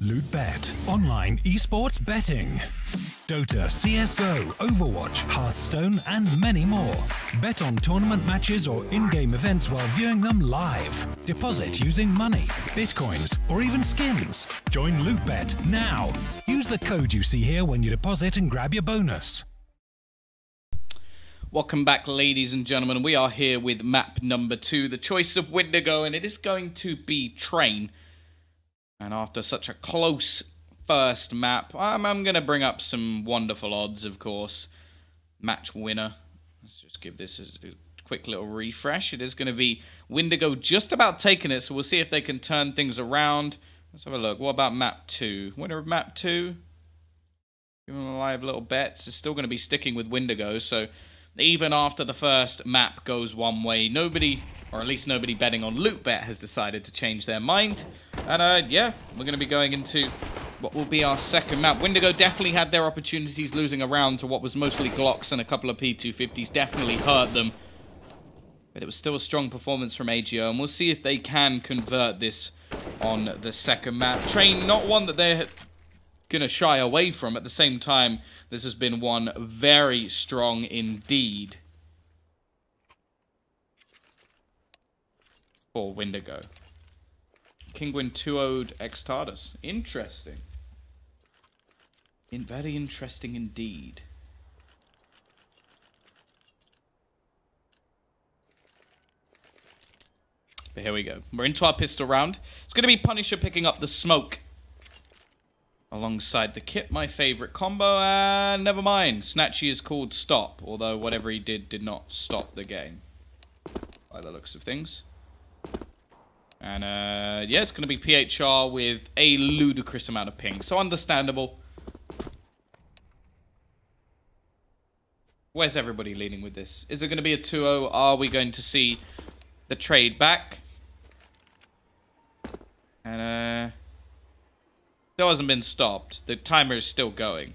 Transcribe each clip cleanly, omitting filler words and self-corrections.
LootBet, online esports betting. Dota, CSGO, Overwatch, Hearthstone, and many more. Bet on tournament matches or in-game events while viewing them live. Deposit using money, bitcoins, or even skins. Join LootBet now. Use the code you see here when you deposit and grab your bonus. Welcome back, ladies and gentlemen. We are here with map number 2, the choice of Windigo, and it is going to be Train. And after such a close first map, I'm going to bring up some wonderful odds, of course. Match winner. Let's just give this a quick little refresh. It is going to be Windigo just about taking it, so we'll see if they can turn things around. Let's have a look. What about map 2? Winner of map 2? Give them a live little bets. It's still going to be sticking with Windigo, so even after the first map goes one way, nobody, or at least nobody betting on LootBet, has decided to change their mind. And yeah, we're going to be going into what will be our second map. Windigo definitely had their opportunities, losing a round to what was mostly Glocks and a couple of P250s. Definitely hurt them. But it was still a strong performance from AGO, and we'll see if they can convert this on the second map. Train, not one that they're going to shy away from. At the same time, this has been one very strong indeed for Windigo. Kingwin 2-0'd X-Tardus. Interesting. Very interesting indeed. But here we go. We're into our pistol round. It's going to be Punisher picking up the smoke alongside the kit, my favorite combo, and never mind. Snatchy is called stop, although whatever he did not stop the game, by the looks of things. And yeah, it's going to be PHR with a ludicrous amount of ping, so understandable. Where's everybody leaning with this? Is it going to be a 2-0? Are we going to see the trade back? And still hasn't been stopped. The timer is still going.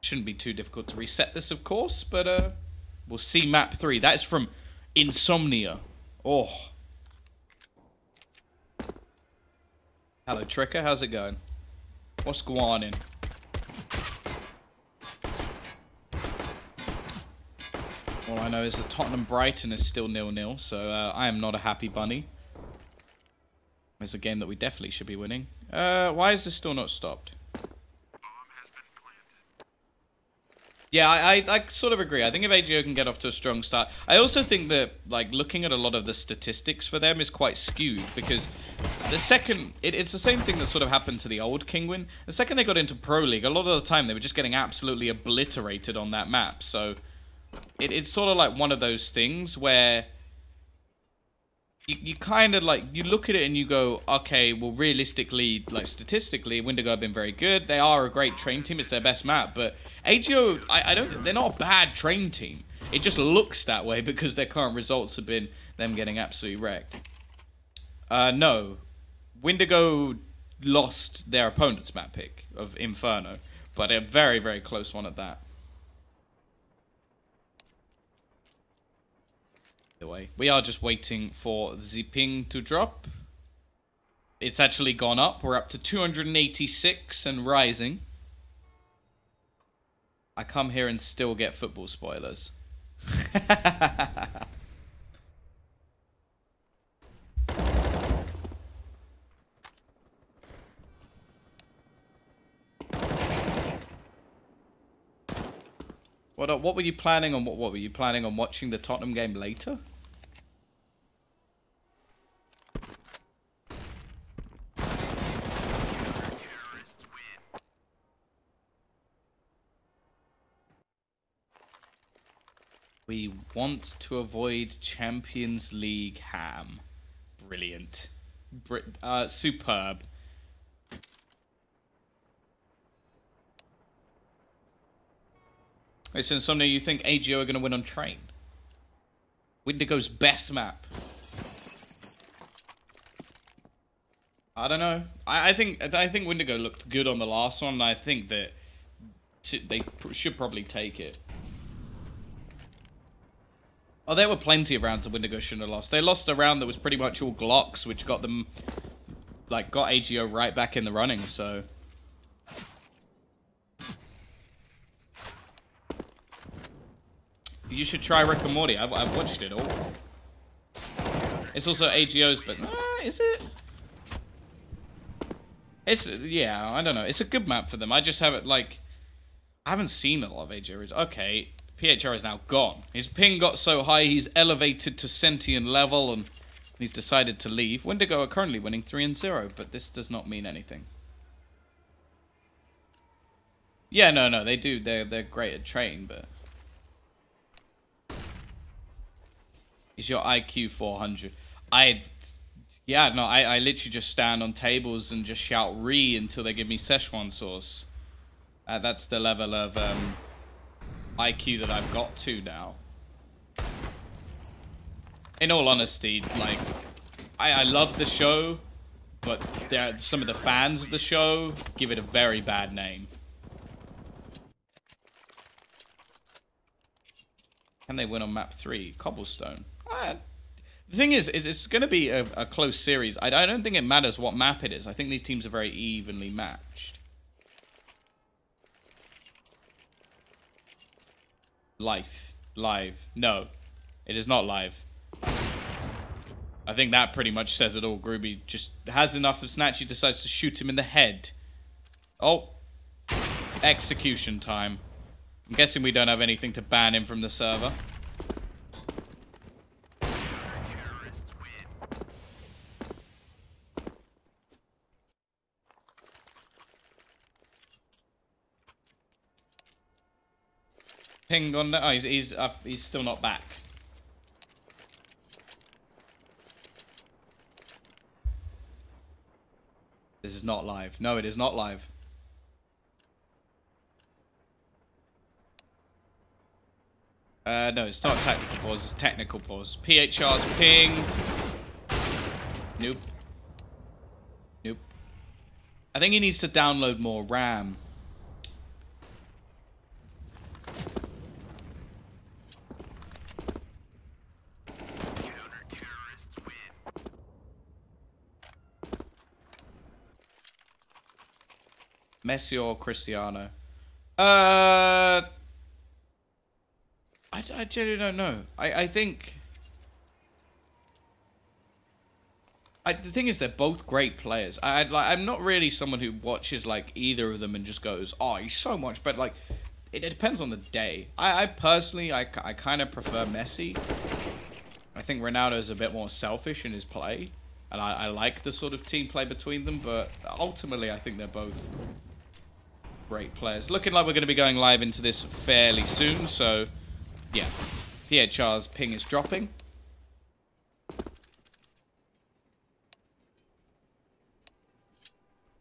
Shouldn't be too difficult to reset this, of course, but we'll see map 3. That is from Insomnia. Oh. Hello, Tricker. How's it going? What's going on in? All I know is that Tottenham Brighton is still 0-0, so I am not a happy bunny. It's a game that we definitely should be winning. Why is this still not stopped? Yeah, I sort of agree. I think if AGO can get off to a strong start. I also think that, like, looking at a lot of the statistics for them is quite skewed, because the second, it's the same thing that sort of happened to the old Kingwin. The second they got into Pro League, a lot of the time they were just getting absolutely obliterated on that map. So it's sort of like one of those things where you kind of, like, you look at it and you go, okay, well, realistically, like, statistically, Windigo have been very good. They are a great train team. It's their best map. But AGO, they're not a bad train team. It just looks that way because their current results have been them getting absolutely wrecked. No. Windigo lost their opponent's map pick of Inferno, but a very, very close one at that. Way. We are just waiting for the ping to drop. It's actually gone up. We're up to 286 and rising. I come here and still get football spoilers. What were you planning on? What were you planning on watching the Tottenham game later? We want to avoid Champions League ham. Brilliant. Superb. Wait, so Insomnia, you think AGO are going to win on Train? Windigo's best map. I don't know. I think Windigo looked good on the last one, and I think that they should probably take it. Oh, there were plenty of rounds that Windigo shouldn't have lost. They lost a round that was pretty much all Glocks, which got them like, got AGO right back in the running, so... You should try Rick and Morty. I've watched it all. It's also AGO's, but... is it? It's... Yeah, I don't know. It's a good map for them. I just haven't, like... I haven't seen a lot of AGO. Okay, PHR is now gone. His ping got so high, he's elevated to sentient level, and he's decided to leave. Windigo are currently winning 3-0, but this does not mean anything. Yeah, no, they do. They're great at train, but... Is your IQ 400? Yeah, no, I literally just stand on tables and just shout "re" until they give me Szechuan sauce. That's the level of IQ that I've got to now. In all honesty, like, I love the show, but some of the fans of the show give it a very bad name. Can they win on map 3? Cobblestone. The thing is it's going to be a close series. I don't think it matters what map it is. I think these teams are very evenly matched. Live. No, it is not live. I think that pretty much says it all. Groovy just has enough of Snatchy, decides to shoot him in the head. Oh. Execution time. I'm guessing we don't have anything to ban him from the server. Ping on the... Oh, he's still not back. This is not live. No, it is not live. No, it's not tactical pause, it's technical pause. PHR's ping. Nope. Nope. I think he needs to download more RAM. Messi or Cristiano? I genuinely don't know. I think... the thing is, they're both great players. I'm not really someone who watches, like, either of them and just goes, oh, he's so much better. Like, it depends on the day. I personally, I kind of prefer Messi. I think Ronaldo's a bit more selfish in his play. And I like the sort of team play between them. But ultimately, I think they're both great players. Looking like we're going to be going live into this fairly soon. So, yeah. PHR's ping is dropping.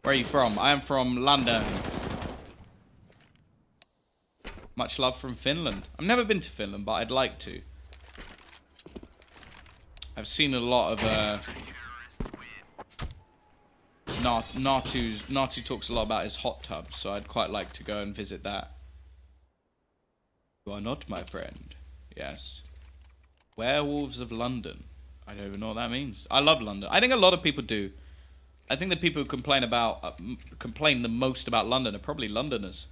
Where are you from? I am from London. Much love from Finland. I've never been to Finland, but I'd like to. I've seen a lot of... Natu talks a lot about his hot tub, so I'd quite like to go and visit that. You are not my friend. Yes. Werewolves of London. I don't even know what that means. I love London. I think a lot of people do. I think the people who complain the most about London are probably Londoners.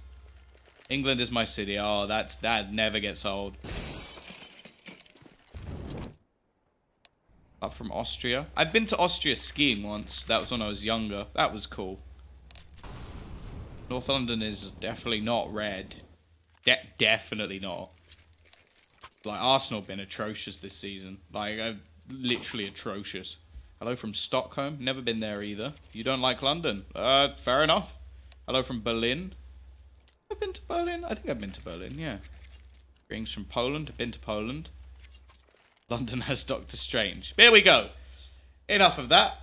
England is my city. Oh, that never gets old. Up from Austria. I've been to Austria skiing once. That was when I was younger. That was cool. North London is definitely not red. Definitely not. Like, Arsenal have been atrocious this season. Like, literally atrocious. Hello from Stockholm. Never been there either. You don't like London? Fair enough. Hello from Berlin. I've been to Berlin. I think I've been to Berlin, yeah. Greetings from Poland. I've been to Poland. London has Doctor Strange. Here we go. Enough of that.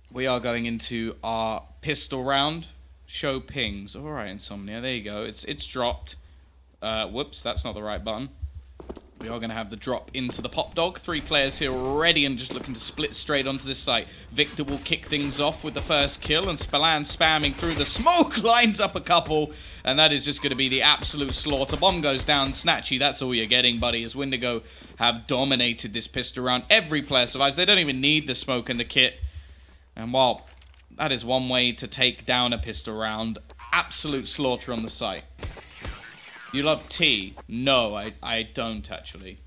We are going into our pistol round. Show pings. All right, Insomnia. There you go. It's dropped. Whoops, that's not the right button. We are going to have the drop into the pop dog. 3 players here already and just looking to split straight onto this site. Victor will kick things off with the first kill, and Spallan spamming through the smoke lines up a couple, and that is just going to be the absolute slaughter. Bomb goes down. Snatchy, that's all you're getting, buddy, as Windigo have dominated this pistol round. Every player survives. They don't even need the smoke and the kit. And while That is one way to take down a pistol round. Absolute slaughter on the site. You love T? No, I don't actually.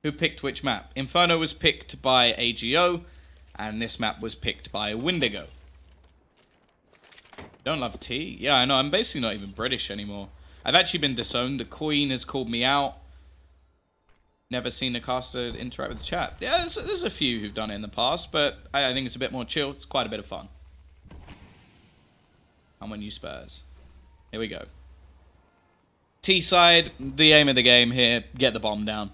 Who picked which map? Inferno was picked by AGO, and this map was picked by Windigo. Don't love T? Yeah, I know. I'm basically not even British anymore. I've actually been disowned. The Queen has called me out. Never seen a caster interact with the chat. Yeah, there's a few who've done it in the past, but I think it's a bit more chill. It's quite a bit of fun. I'm on you Spurs. Here we go. T side, the aim of the game here, get the bomb down.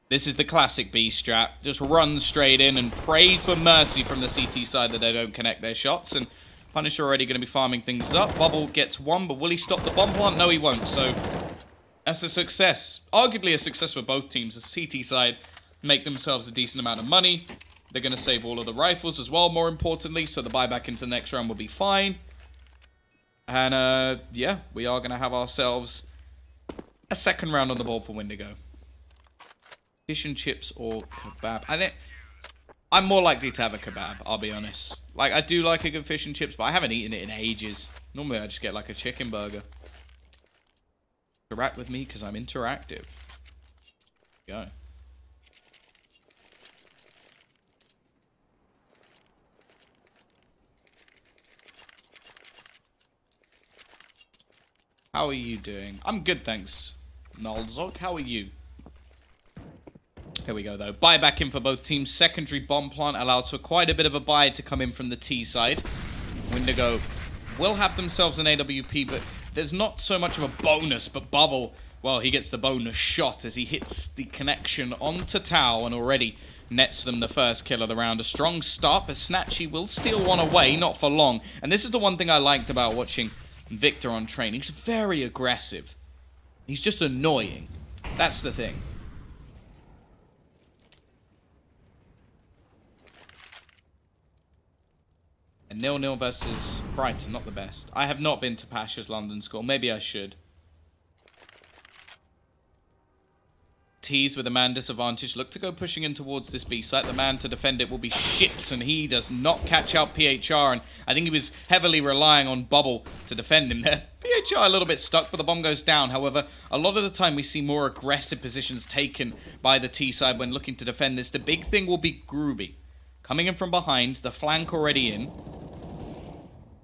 This is the classic B strat. Just run straight in and pray for mercy from the CT side that they don't connect their shots. And Punisher already going to be farming things up. Bubble gets one, but will he stop the bomb plant? No, he won't. So that's a success. Arguably a success for both teams. The CT side make themselves a decent amount of money. They're going to save all of the rifles as well, more importantly. So the buyback into the next round will be fine. And yeah, we are going to have ourselves a second round on the board for Windigo. Fish and chips or kebab? I'm more likely to have a kebab, I'll be honest. Like, I do like a good fish and chips, but I haven't eaten it in ages. Normally, I just get, like, a chicken burger. Interact with me, because I'm interactive. Go. How are you doing? I'm good, thanks. Nolzok, how are you? Here we go, though. Buy back in for both teams. Secondary bomb plant allows for quite a bit of a buy to come in from the T side. Windigo will have themselves an AWP, but there's not so much of a bonus. But Bubble, well, he gets the bonus shot as he hits the connection onto Tau and already nets them the first kill of the round. A strong start, but Snatchy will steal one away, not for long. And this is the one thing I liked about watching Victor on train. He's very aggressive. He's just annoying. That's the thing. And 0-0 versus Brighton, not the best. I have not been to Pasha's London School. Maybe I should. Tease with a man disadvantage. Look to go pushing in towards this B site. The man to defend it will be Ships, and he does not catch out PHR. And I think he was heavily relying on Bubble to defend him there. PHR a little bit stuck, but the bomb goes down. However, a lot of the time we see more aggressive positions taken by the T side when looking to defend this. The big thing will be Groovy. Coming in from behind, the flank already in.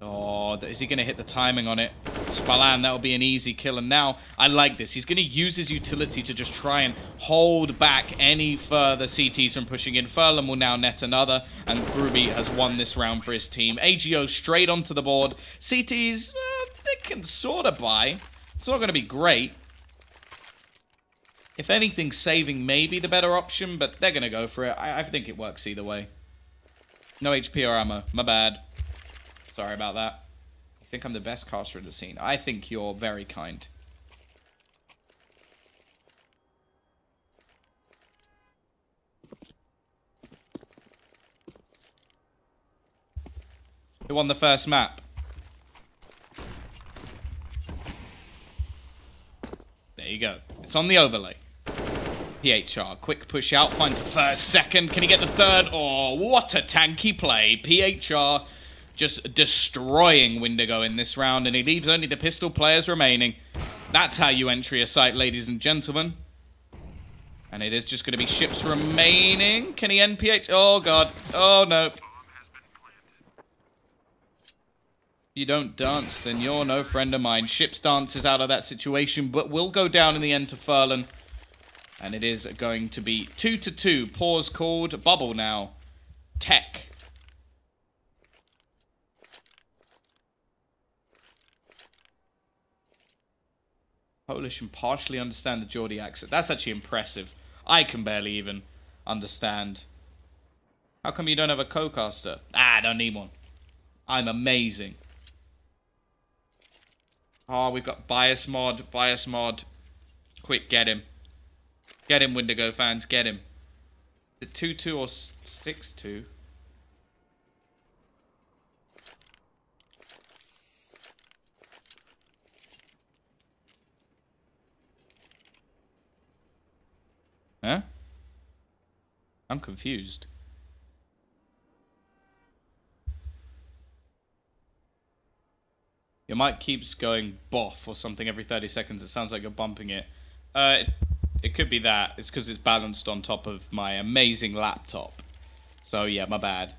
Oh, is he going to hit the timing on it? Spallan, that will be an easy kill. And now, I like this. He's going to use his utility to just try and hold back any further CTs from pushing in. Furlan will now net another, and Groovy has won this round for his team. AGO straight onto the board. CTs, they can sort of buy. It's not going to be great. If anything, saving may be the better option, but they're going to go for it. I think it works either way. No HP or ammo. My bad. Sorry about that. You think I'm the best caster in the scene? I think you're very kind. Who won the first map? There you go. It's on the overlay. PHR, quick push out, finds the first, second. Can he get the third? Oh, what a tanky play. PHR just destroying Windigo in this round, and he leaves only the pistol players remaining. That's how you entry a site, ladies and gentlemen. And it is just going to be Ships remaining. Can he end PH? Oh, God. Oh, no. You don't dance, then you're no friend of mine. Ships dances out of that situation, but will go down in the end to Furlan. And it is going to be 2-2. Pause called. Bubble now. Tech. Polish and partially understand the Geordie accent. That's actually impressive. I can barely even understand. How come you don't have a co-caster? Ah, I don't need one. I'm amazing. Oh, we've got bias mod, bias mod. Quick, get him. Get him, Windigo fans, get him. Is it 2-2 or 6-2? Huh? I'm confused. Your mic keeps going boff or something every 30 seconds. It sounds like you're bumping it. It could be that. It's because it's balanced on top of my amazing laptop. So, yeah, my bad.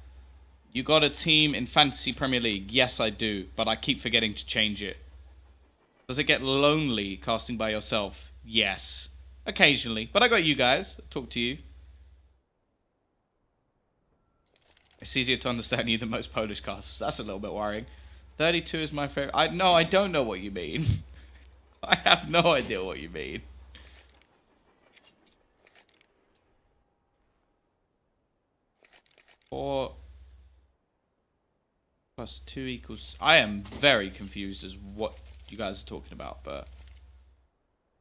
You got a team in Fantasy Premier League? Yes, I do. But I keep forgetting to change it. Does it get lonely casting by yourself? Yes. Occasionally. But I got you guys. Talk to you. It's easier to understand you than most Polish casters. That's a little bit worrying. 32 is my favorite. No, I don't know what you mean. I have no idea what you mean. Four plus 2 equals... I am very confused as what you guys are talking about, but...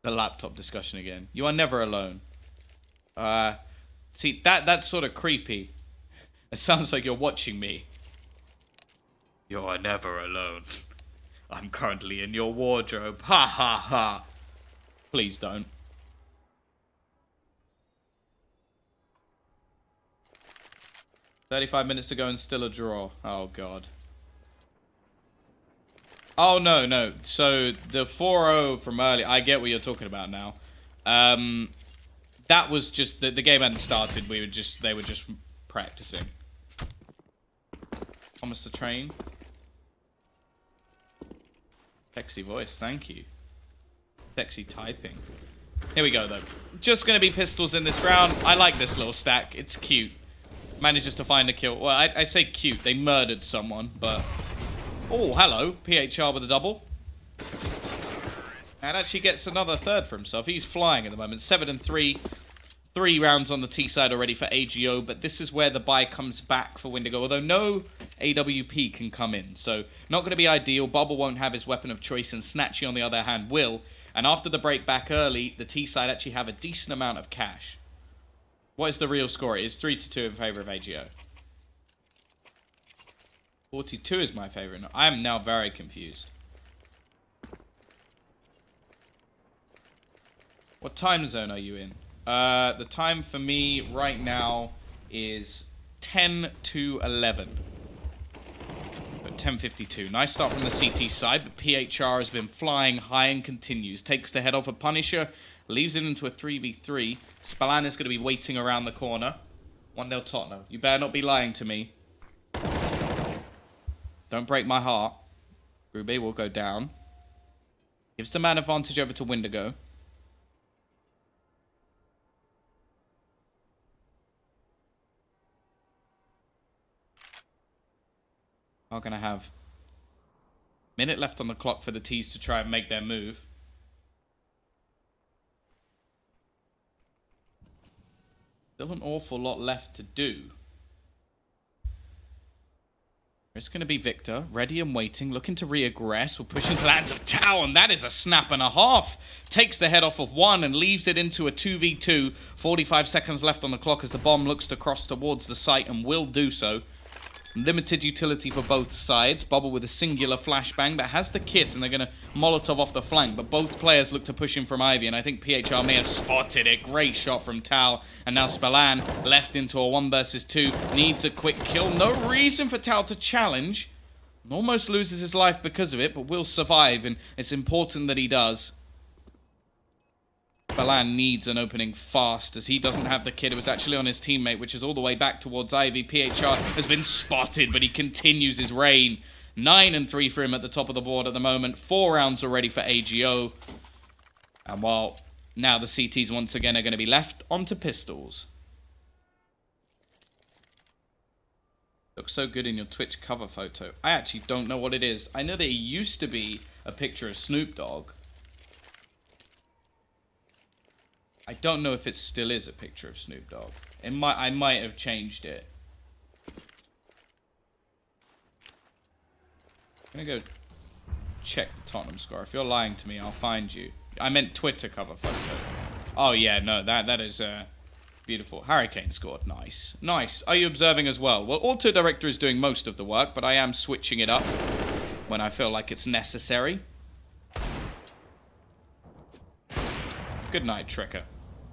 The laptop discussion again. You are never alone. See, that's sort of creepy. It sounds like you're watching me. You are never alone. I'm currently in your wardrobe. Ha ha ha. Please don't. "35 minutes to go and still a draw." Oh, God. Oh, no, no. So, the 4-0 from earlier, I get what you're talking about now. That was just, the game hadn't started. They were just practicing. Thomas the Train. Sexy voice, thank you. Sexy typing. Here we go, though. Just going to be pistols in this round. I like this little stack. It's cute. Manages to find a kill. Well, I say cute. They murdered someone, but... Oh, hello. PHR with a double. And actually gets another third for himself. He's flying at the moment. 7-3. 3 rounds on the T side already for AGO, but this is where the buy comes back for Windigo, although no AWP can come in, so not going to be ideal. Bubble won't have his weapon of choice, and Snatchy, on the other hand, will. And after the break back early, the T side actually have a decent amount of cash. What is the real score? It is 3-2 in favour of AGO. 42 is my favourite. I am now very confused. What time zone are you in? The time for me right now is 10 to 11. 10:52. Nice start from the CT side, but PHR has been flying high and continues. Takes the head off a Punisher, leaves it into a 3v3. Starladder is going to be waiting around the corner. 1-0 Tottenham. You better not be lying to me. Don't break my heart. Ruby will go down. Gives the man advantage over to Windigo. Are going to have a minute left on the clock for the T's to try and make their move. Still an awful lot left to do. It's going to be Victor, ready and waiting, looking to re-aggress. We'll push into the hands of Tao, and that is a snap and a half. Takes the head off of one and leaves it into a 2v2. 45 seconds left on the clock as the bomb looks to cross towards the site and will do so. Limited utility for both sides. Bubble with a singular flashbang that has the kit, and they're going to Molotov off the flank. But both players look to push in from Ivy, and I think PHR may have spotted it. Great shot from Tao. And now Starladder left into a 1 versus 2. Needs a quick kill. No reason for Tao to challenge. Almost loses his life because of it, but will survive, and it's important that he does. Starladder needs an opening fast, as he doesn't have the kid. It was actually on his teammate, which is all the way back towards Ivy. PHR has been spotted, but he continues his reign. 9-3 for him at the top of the board at the moment. 4 rounds already for AGO. And while now the CTs once again are going to be left onto pistols. Looks so good in your Twitch cover photo. I actually don't know what it is. I know that it used to be a picture of Snoop Dogg. I don't know if it still is a picture of Snoop Dogg. I might have changed it. I'm gonna go check the Tottenham score. If you're lying to me, I'll find you. I meant Twitter cover photo. Oh yeah, no, that is beautiful. Hurricane scored. Nice. Nice. Are you observing as well? Well, Auto Director is doing most of the work, but I am switching it up when I feel like it's necessary. Good night, Tricker.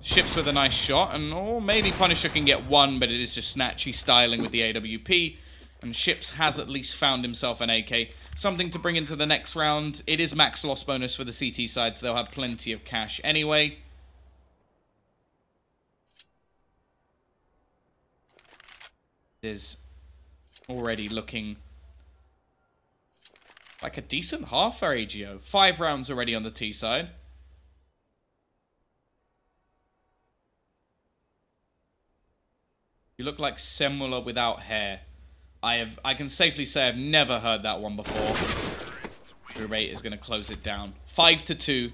Ships with a nice shot, and or maybe Punisher can get one, but it is just snatchy styling with the AWP. And Ships has at least found himself an AK. Something to bring into the next round. It is max loss bonus for the CT side, so they'll have plenty of cash anyway. It is already looking like a decent half for AGO. 5 rounds already on the T side. You look like Semula without hair. I can safely say I've never heard that one before. Grube is going to close it down. 5-2.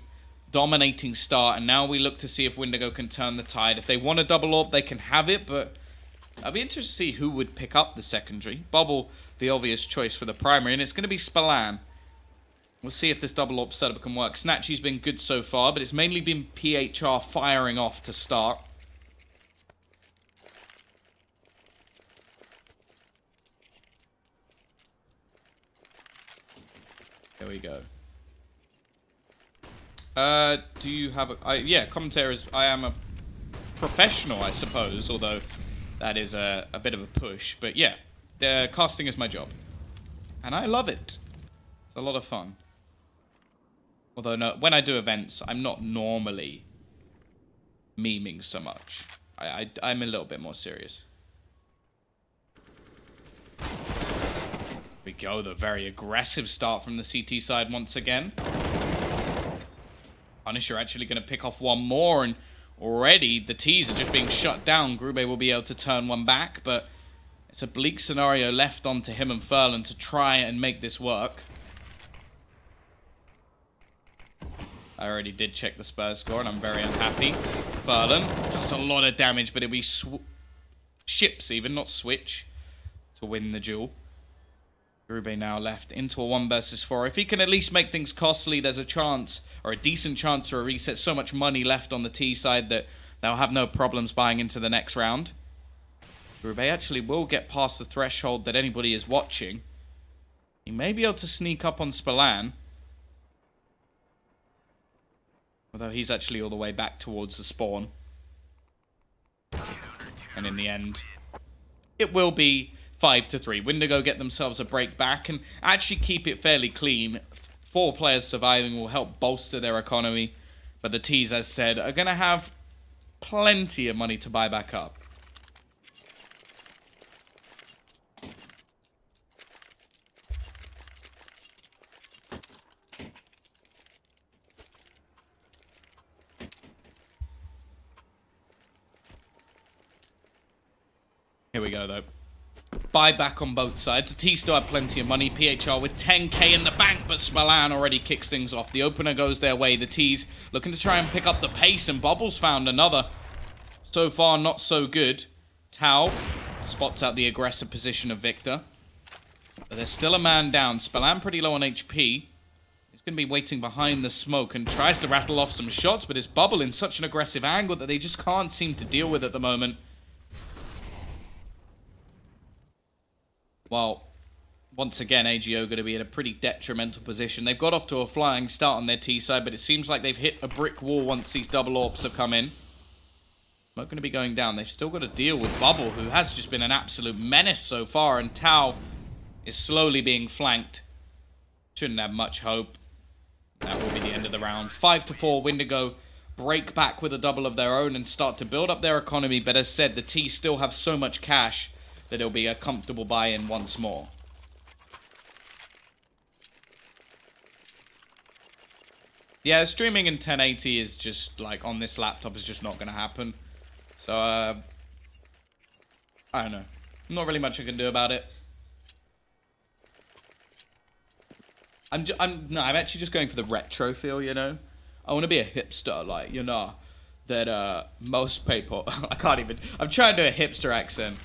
Dominating start. And now we look to see if Windigo can turn the tide. If they want a double AWP, they can have it. But I'll be interested to see who would pick up the secondary. Bubble, the obvious choice for the primary. And it's going to be Spallan. We'll see if this double AWP setup can work. Snatchy's been good so far. But it's mainly been PHR firing off to start. There we go. Do you have a... yeah, commentator is... I am a professional, I suppose, although that is a bit of a push. But yeah, the casting is my job. And I love it. It's a lot of fun. Although, no, when I do events, I'm not normally memeing so much. I'm a little bit more serious. We go, the very aggressive start from the CT side once again. Punisher actually going to pick off one more, and already the T's are just being shut down. Grube will be able to turn one back, but it's a bleak scenario left onto him and Furlan to try and make this work. I already did check the Spurs score, and I'm very unhappy. Furlan does a lot of damage, but it'll be Ships even, not Switch, to win the duel. Grube now left into a 1 versus 4. If he can at least make things costly, there's a chance, or a decent chance for a reset. So much money left on the T side that they'll have no problems buying into the next round. Grube actually will get past the threshold that anybody is watching. He may be able to sneak up on Spallan. Although he's actually all the way back towards the spawn. And in the end, it will be 5-3. Windigo get themselves a break back and actually keep it fairly clean. 4 players surviving will help bolster their economy. But the T's, as said, are going to have plenty of money to buy back up. Here we go, though. Buyback on both sides. The T still have plenty of money. PHR with 10k in the bank, but Spallan already kicks things off. The opener goes their way. The T's looking to try and pick up the pace, and Bubbles found another. So far, not so good. Tau spots out the aggressive position of Victor. But there's still a man down. Spallan pretty low on HP. He's going to be waiting behind the smoke and tries to rattle off some shots, but it's Bubble in such an aggressive angle that they just can't seem to deal with at the moment. Well, once again, AGO going to be in a pretty detrimental position. They've got off to a flying start on their T side, but it seems like they've hit a brick wall once these double AWPs have come in. Not going to be going down. They've still got to deal with Bubble, who has just been an absolute menace so far, and Tau is slowly being flanked. Shouldn't have much hope. That will be the end of the round. 5-4, Windigo break back with a double of their own and start to build up their economy, but as said, the T still have so much cash that it'll be a comfortable buy-in once more. Yeah, streaming in 1080 is just, like, on this laptop is just not going to happen. So, I don't know. Not really much I can do about it. I'm actually just going for the retro feel, you know? I want to be a hipster, like, you know, that, most people... I can't even... I'm trying to do a hipster accent.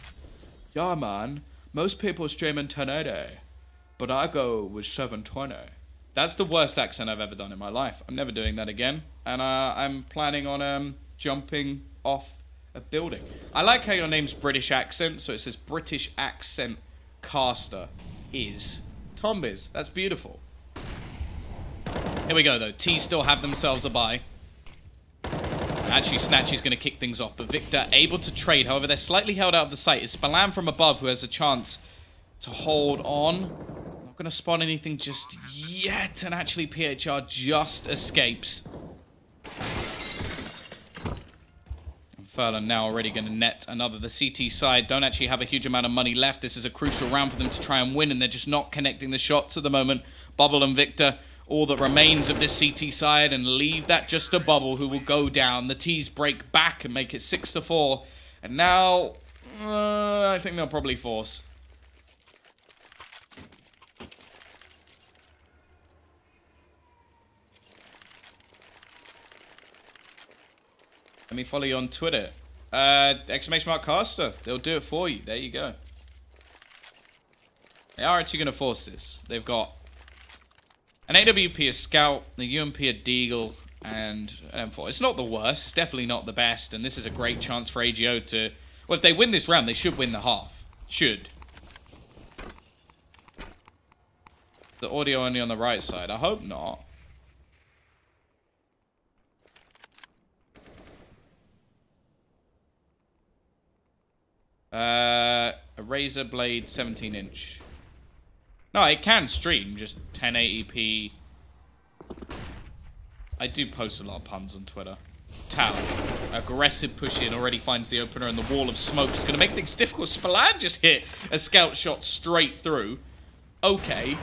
Yeah, man. Most people stream in 1080, but I go with 720. That's the worst accent I've ever done in my life. I'm never doing that again. And I'm planning on jumping off a building. I like how your name's British accent, so it says British accent caster is Tombiz. That's beautiful. Here we go, though. T still have themselves a buy. Actually, Snatchy's going to kick things off, but Victor able to trade. However, they're slightly held out of the sight. It's Spallan from above who has a chance to hold on. Not going to spawn anything just yet, and actually PHR just escapes. And Furlan now already going to net another. The CT side don't actually have a huge amount of money left. This is a crucial round for them to try and win, and they're just not connecting the shots at the moment. Bubble and Victor, all that remains of this CT side, and leave that just to Bubble, who will go down. The T's break back and make it 6-4. And now, I think they'll probably force. Let me follow you on Twitter. !Caster. They'll do it for you. There you go. They are actually going to force this. They've got an AWP, a Scout, the UMP, a Deagle, and an M4. It's not the worst. It's definitely not the best. And this is a great chance for AGO to... Well, if they win this round, they should win the half. Should. The audio only on the right side. I hope not. A Razer Blade 17-inch. No, it can stream, just 1080p. I do post a lot of puns on Twitter. Tau. Aggressive push in, already finds the opener, and the wall of smoke is going to make things difficult. Spallan just hit a scout shot straight through. Okay.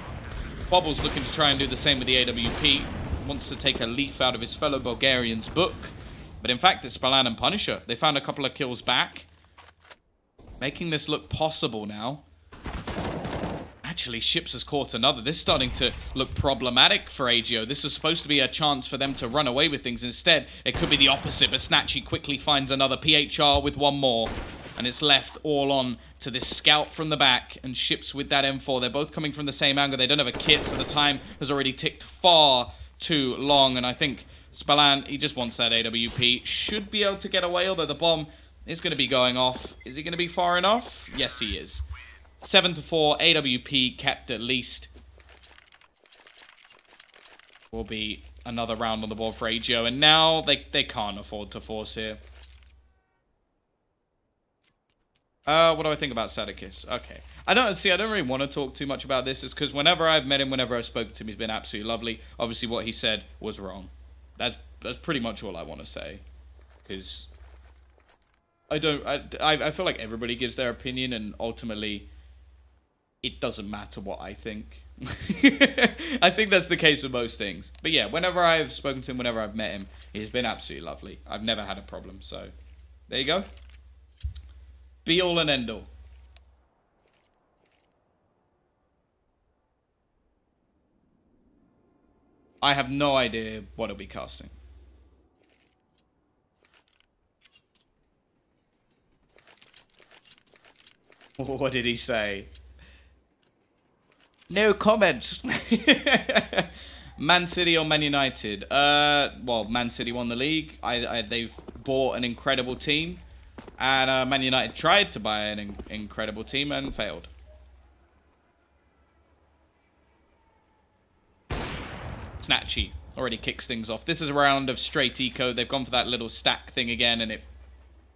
Bobble's looking to try and do the same with the AWP. Wants to take a leaf out of his fellow Bulgarian's book. But in fact, it's Spallan and Punisher. They found a couple of kills back. Making this look possible now. Actually, Ships has caught another. This is starting to look problematic for AGO. This was supposed to be a chance for them to run away with things. Instead, it could be the opposite, but Snatchy quickly finds another PHR with one more. And it's left all on to this Scout from the back and Ships with that M4. They're both coming from the same angle. They don't have a kit, so the time has already ticked far too long. And I think Spallan, he just wants that AWP. Should be able to get away, although the bomb is going to be going off. Is he going to be far enough? Yes, he is. 7-4, AWP kept at least. Will be another round on the board for AGO, and now they can't afford to force here. What do I think about Sadakis? Okay. I don't really want to talk too much about this. It's because whenever I've met him, whenever I've spoken to him, he's been absolutely lovely. Obviously, what he said was wrong. That's pretty much all I want to say. Because I feel like everybody gives their opinion, and ultimately it doesn't matter what I think. I think that's the case with most things. But yeah, whenever I've spoken to him, whenever I've met him, he's been absolutely lovely. I've never had a problem, so there you go. Be all and end all. I have no idea what he'll be casting. What did he say? No comment. Man City or Man United? Well, Man City won the league. They've bought an incredible team. And Man United tried to buy an incredible team and failed. Snatchy already kicks things off. This is a round of straight eco. They've gone for that little stack thing again, and it,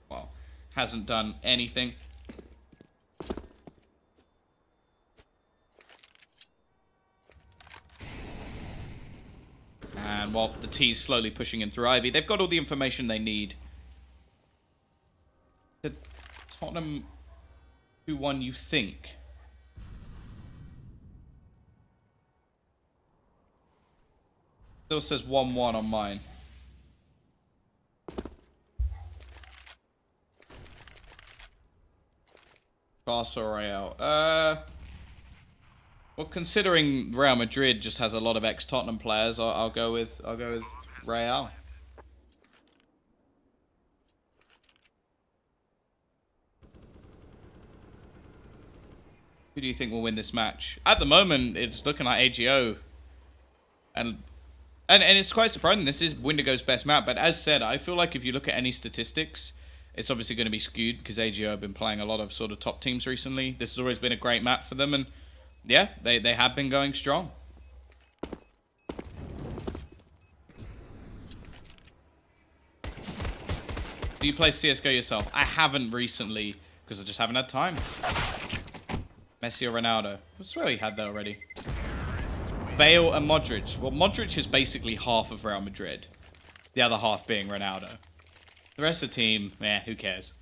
well, hasn't done anything. And while the T's slowly pushing in through Ivy, they've got all the information they need. To Tottenham 2-1, you think? Still says 1-1 on mine. Barca or Real? Well, considering Real Madrid just has a lot of ex-Tottenham players, I'll go with Real. Who do you think will win this match? At the moment, it's looking like AGO, and it's quite surprising. This is Windigo's best map, but as said, I feel like if you look at any statistics, it's obviously going to be skewed because AGO have been playing a lot of sort of top teams recently. This has always been a great map for them, and yeah, they have been going strong. Do you play CSGO yourself? I haven't recently, because I just haven't had time. Messi or Ronaldo? I swear he had that already. Bale and Modric. Well, Modric is basically half of Real Madrid. The other half being Ronaldo. The rest of the team, who cares?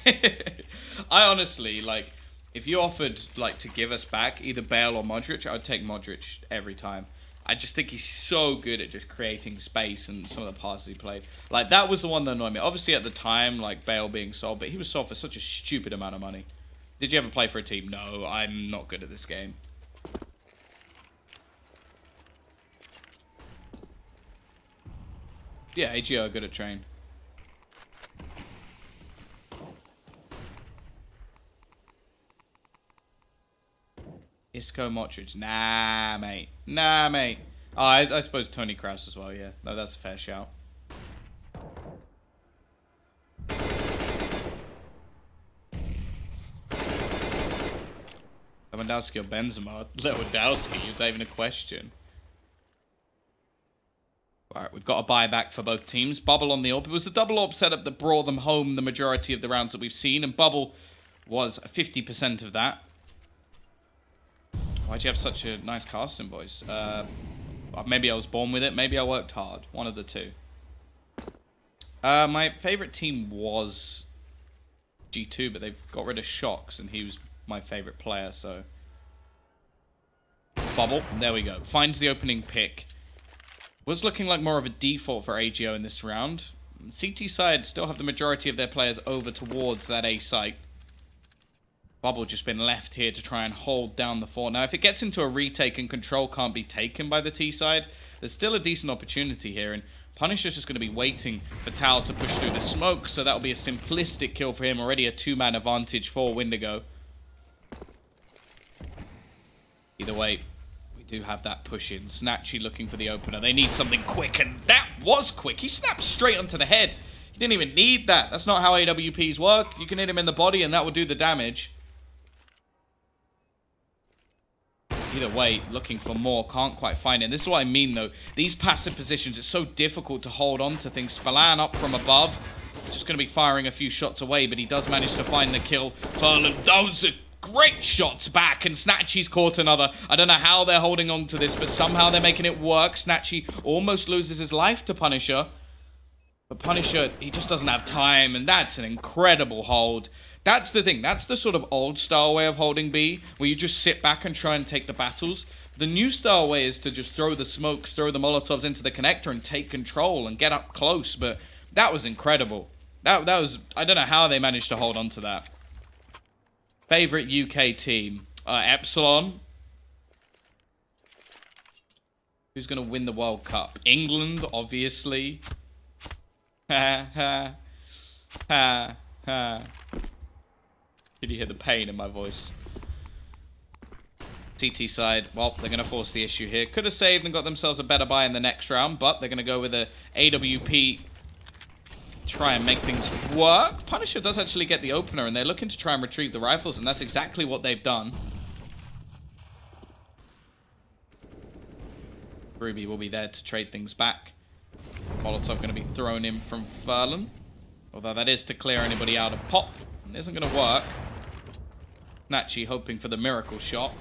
I honestly, like, if you offered, like, to give us back either Bale or Modric, I would take Modric every time. I just think he's so good at just creating space and some of the passes he played. Like, that was the one that annoyed me. Obviously, at the time, like, Bale being sold, but he was sold for such a stupid amount of money. Did you ever play for a team? No, I'm not good at this game. Yeah, AGO are good at train. Isco, Modric. Nah, mate. Nah, mate. Oh, I suppose Tony Kroos as well, yeah. No, that's a fair shout. Lewandowski or Benzema? Lewandowski, is that even a question? Alright, we've got a buyback for both teams. Bubble on the AWP. It was the double AWP setup that brought them home the majority of the rounds that we've seen, and Bubble was 50% of that. Why'd you have such a nice casting voice? Maybe I was born with it. Maybe I worked hard. One of the two. My favorite team was G2, but they've got rid of Shocks, and he was my favorite player, so... Bubble. There we go. Finds the opening pick. Was looking like more of a default for AGO in this round. CT side still have the majority of their players over towards that A site. Bubble just been left here to try and hold down the fort. Now, if it gets into a retake and control can't be taken by the T side, there's still a decent opportunity here. And Punisher's just going to be waiting for Tao to push through the smoke. So that'll be a simplistic kill for him. Already a two-man advantage for Windigo. Either way, we do have that push in. Snatchy looking for the opener. They need something quick, and that was quick. He snapped straight onto the head. He didn't even need that. That's not how AWPs work. You can hit him in the body, and that will do the damage. Either way, looking for more, can't quite find it. This is what I mean, though. These passive positions, it's so difficult to hold on to things. Spallan up from above. Just going to be firing a few shots away, but he does manage to find the kill. Furlan, those are great shots back, and Snatchy's caught another. I don't know how they're holding on to this, but somehow they're making it work. Snatchy almost loses his life to Punisher. But Punisher, he just doesn't have time, and that's an incredible hold. That's the thing. That's the sort of old-style way of holding B, where you just sit back and try and take the battles. The new-style way is to just throw the smokes, throw the Molotovs into the connector and take control and get up close, but that was incredible. That was... I don't know how they managed to hold on to that. Favorite UK team? Epsilon. Who's going to win the World Cup? England, obviously. Ha, ha. Ha, ha. Did you hear the pain in my voice? TT side, well, they're going to force the issue here. Could have saved and got themselves a better buy in the next round, but they're going to go with a AWP. Try and make things work. Punisher does actually get the opener, and they're looking to try and retrieve the rifles, and that's exactly what they've done. Ruby will be there to trade things back. Molotov going to be thrown in from Furlan. Although that is to clear anybody out of pop. It isn't going to work. Natchi hoping for the miracle shot.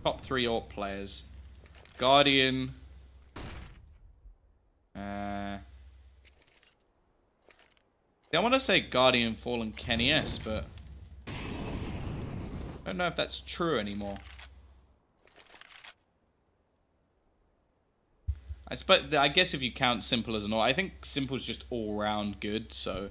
Top 3 AWP players. Guardian. I want to say Guardian, Fallen, Kenny S, but I don't know if that's true anymore. I guess if you count Simple as an all, I think Simple's just all-round good, so...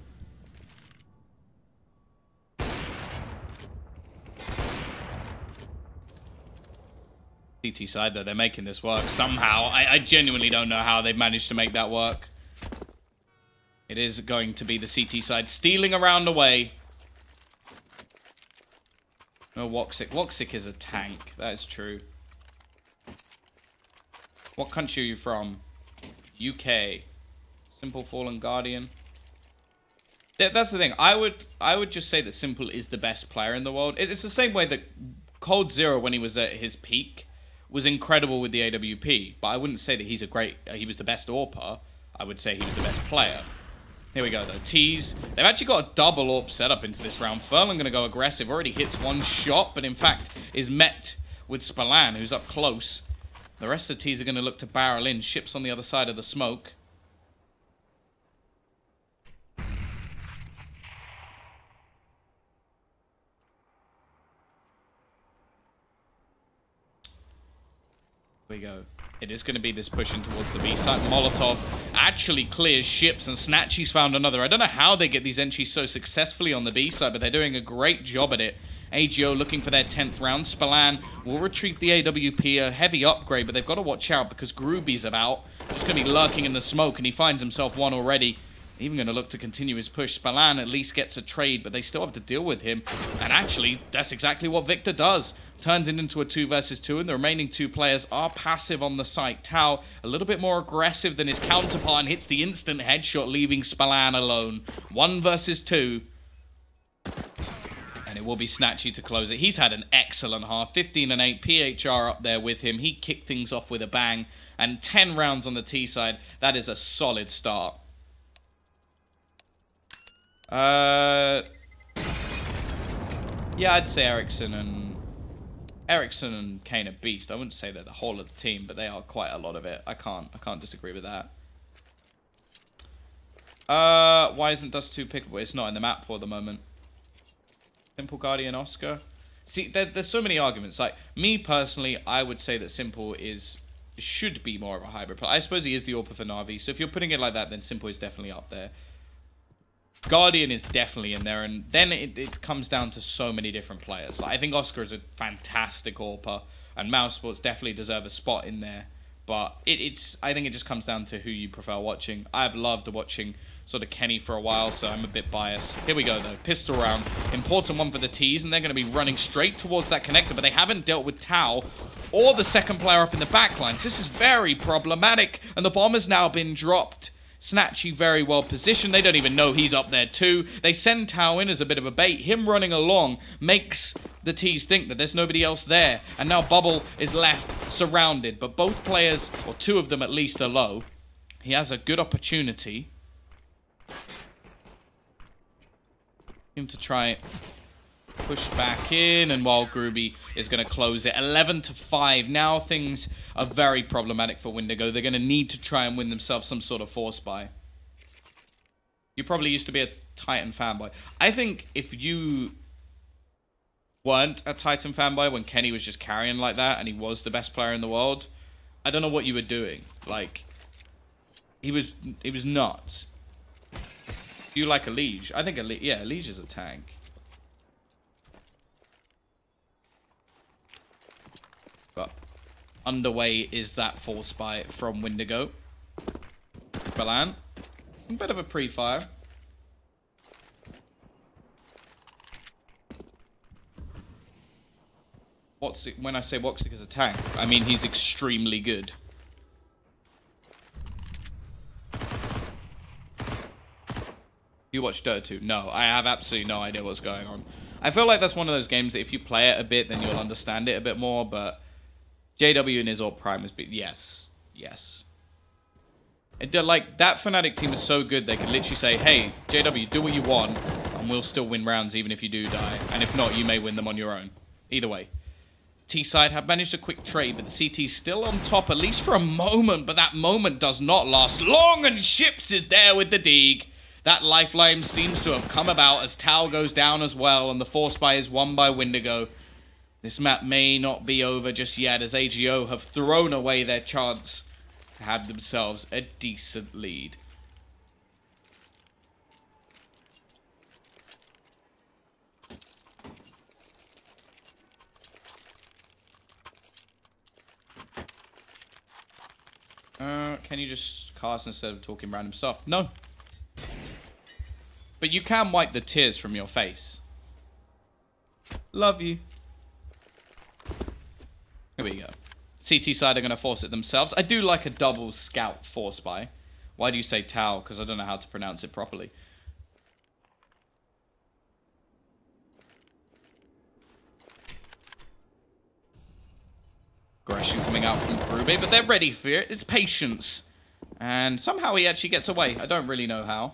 CT side, though, they're making this work somehow. I genuinely don't know how they've managed to make that work. It is going to be the CT side stealing around away. No, Woxic. Woxic is a tank. That is true. What country are you from? UK. Simple Fallen Guardian. That's the thing. I would just say that Simple is the best player in the world. It's the same way that Cold Zero, when he was at his peak, was incredible with the AWP. But I wouldn't say that he was the best AWPer. I would say he was the best player. Here we go, though. Tease. They've actually got a double AWP setup into this round. Furlan going to go aggressive. Already hits one shot, but in fact is met with Spallan, who's up close. The rest of the Tees are going to look to barrel in. Ships on the other side of the smoke. Here we go. It is going to be this pushing towards the B site. Molotov actually clears ships, and Snatchy's found another. I don't know how they get these entries so successfully on the B side, but they're doing a great job at it. AGO looking for their 10th round. Spallan will retrieve the AWP, a heavy upgrade, but they've got to watch out because Grooby's about. Just going to be lurking in the smoke, and he finds himself one already. Even going to look to continue his push. Spallan at least gets a trade, but they still have to deal with him. And actually, that's exactly what Victor does. Turns it into a 2 versus 2, and the remaining 2 players are passive on the site. Tau, a little bit more aggressive than his counterpart, and hits the instant headshot, leaving Spallan alone. 1 versus 2. And it will be Snatchy to close it. He's had an excellent half. 15 and 8, PHR up there with him. He kicked things off with a bang. And 10 rounds on the T side. That is a solid start. Yeah, I'd say Ericsson and Kane are beast. I wouldn't say they're the whole of the team, but they are quite a lot of it. I can't disagree with that. Why isn't Dust 2 pickable? It's not in the map for the moment. Simple, Guardian, Oscar. See, there's so many arguments. Like, me personally, I would say that Simple should be more of a hybrid player. I suppose he is the AWP for Na'Vi, so if you're putting it like that, then Simple is definitely up there. Guardian is definitely in there, and then it comes down to so many different players. Like, I think Oscar is a fantastic AWPer, and Mouse Sports definitely deserve a spot in there. But I think it just comes down to who you prefer watching. I've loved watching sort of Kenny for a while, so I'm a bit biased. Here we go, though. Pistol round. Important one for the T's, and they're going to be running straight towards that connector, but they haven't dealt with Tau or the second player up in the backline. So this is very problematic, and the bomb has now been dropped. Snatchy very well positioned. They don't even know he's up there too. They send Tau in as a bit of a bait. Him running along makes the T's think that there's nobody else there. And now Bubble is left surrounded. But both players, or 2 of them at least, are low. He has a good opportunity. Him to try push back in, and while Grooby is going to close it. 11 to 5. Now things are very problematic for Windigo. They're going to need to try and win themselves some sort of force buy. You probably used to be a Titan fanboy. I think if you weren't a Titan fanboy when Kenny was just carrying like that and he was the best player in the world, I don't know what you were doing. Like, he was nuts. Do you like a Liege? I think a Liege is a tank. But underway is that force buy from Windigo. Balan. A bit of a pre-fire. When I say Woxic is a tank, I mean he's extremely good. You watch Dota 2? No, I have absolutely no idea what's going on. I feel like that's one of those games that if you play it a bit, then you'll understand it a bit more, but JW in his AWP prime has been... Yes. Like, that Fnatic team is so good, they could literally say, hey, JW, do what you want, and we'll still win rounds even if you do die. And if not, you may win them on your own. Either way. T-side have managed a quick trade, but the CT's still on top, at least for a moment, but that moment does not last long, and Ships is there with the Deeg. That lifeline seems to have come about as Tau goes down as well, and the force buy is won by Windigo. This map may not be over just yet, as AGO have thrown away their chance to have themselves a decent lead. Can you just cast instead of talking random stuff? No. But you can wipe the tears from your face. Love you. Here we go. CT side are going to force it themselves. I do like a double scout force buy. Why do you say Tau? Because I don't know how to pronounce it properly. Aggression coming out from Grube, but they're ready for it. It's patience. And somehow he actually gets away. I don't really know how.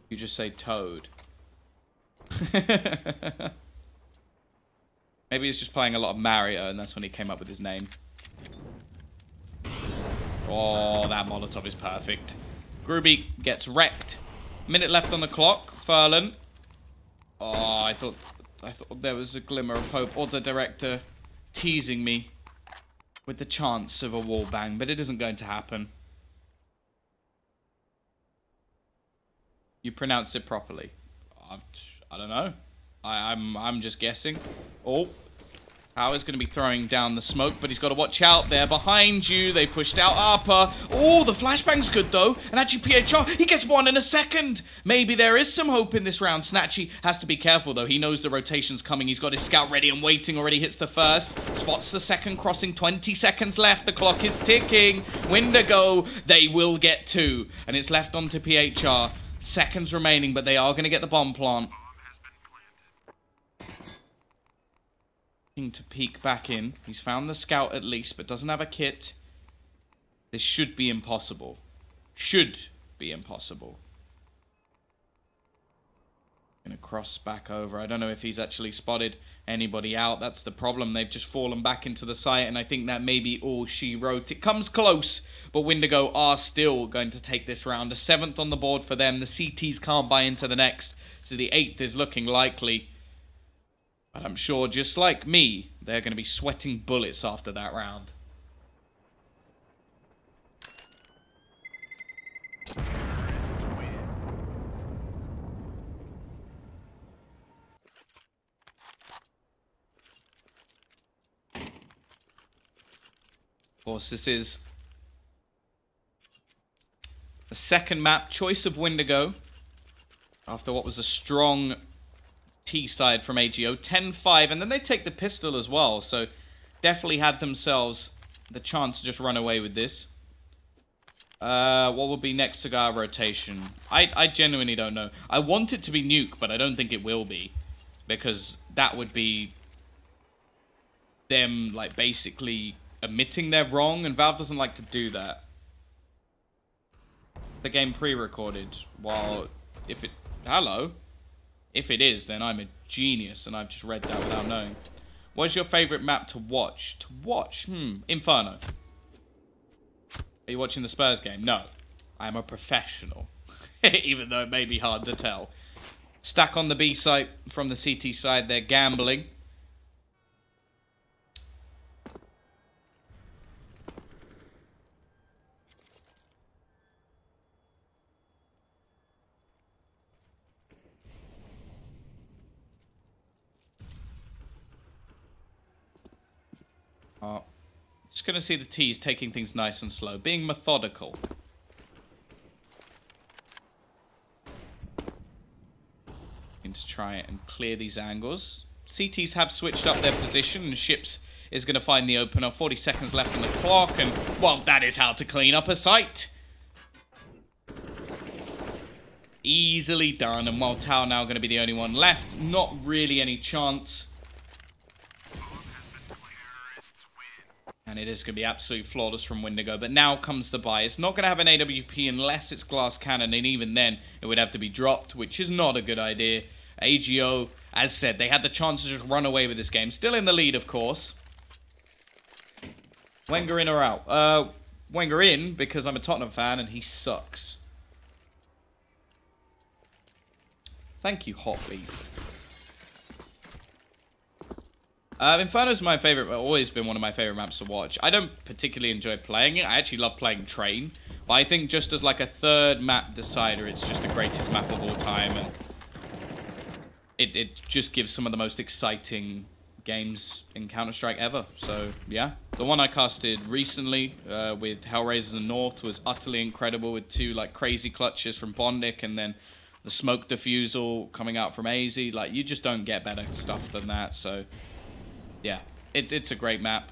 You just say Toad. Maybe he's just playing a lot of Mario and that's when he came up with his name. Oh, that Molotov is perfect. Groovy gets wrecked. Minute left on the clock. Furlan. Oh, I thought there was a glimmer of hope. Or the director teasing me with the chance of a wall bang, but it isn't going to happen. You pronounce it properly. I don't know. I'm just guessing. Oh. Power's going to be throwing down the smoke, but he's got to watch out there. Behind you, they pushed out Arpa. Oh, the flashbang's good, though. And actually, PHR, he gets one in a second. Maybe there is some hope in this round. Snatchy has to be careful, though. He knows the rotation's coming. He's got his scout ready and waiting. Already hits the first. Spots the second crossing. 20 seconds left. The clock is ticking. Windigo, they will get two. And it's left on to PHR. Seconds remaining, but they are going to get the bomb plant. To peek back in. He's found the scout at least, but doesn't have a kit. This should be impossible. Should be impossible. Gonna cross back over. I don't know if he's actually spotted anybody out. That's the problem. They've just fallen back into the site, and I think that may be all she wrote. It comes close, but Windigo are still going to take this round. A 7th on the board for them. The CTs can't buy into the next, so the 8th is looking likely. But I'm sure, just like me, they're going to be sweating bullets after that round. Of course, this is the second map, choice of Windigo, after what was a strong T-side from AGO, 10-5, and then they take the pistol as well, so definitely had themselves the chance to just run away with this. What will be next to our rotation? I genuinely don't know. I want it to be nuke, but I don't think it will be, because that would be them, like, basically admitting they're wrong, and Valve doesn't like to do that. The game pre-recorded, while if it... Hello? If it is, then I'm a genius, and I've just read that without knowing. What's your favourite map to watch? To watch? Inferno. Are you watching the Spurs game? No. I am a professional. Even though it may be hard to tell. Stack on the B site from the CT side. They're gambling. Just going to see the T's taking things nice and slow. Being methodical. Going to try and clear these angles. CTs have switched up their position, and Ships is going to find the opener. 40 seconds left on the clock, and, well, that is how to clean up a site. Easily done, and while Tao now going to be the only one left, not really any chance. And it is going to be absolutely flawless from Windigo. But now comes the buy. It's not going to have an AWP unless it's glass cannon. And even then, it would have to be dropped, which is not a good idea. AGO, as said, they had the chance to just run away with this game. Still in the lead, of course. Wenger in or out? Wenger in, because I'm a Tottenham fan and he sucks. Thank you, Hot Leaf. Inferno's my favorite, always been one of my favorite maps to watch. I don't particularly enjoy playing it. I actually love playing Train. But I think just as like a third map decider, it's just the greatest map of all time. And it just gives some of the most exciting games in Counter-Strike ever. So, yeah. The one I casted recently with Hellraisers and North was utterly incredible with two like crazy clutches from Bondic and then the smoke diffusal coming out from AZ. Like, you just don't get better stuff than that. So... yeah, it's a great map.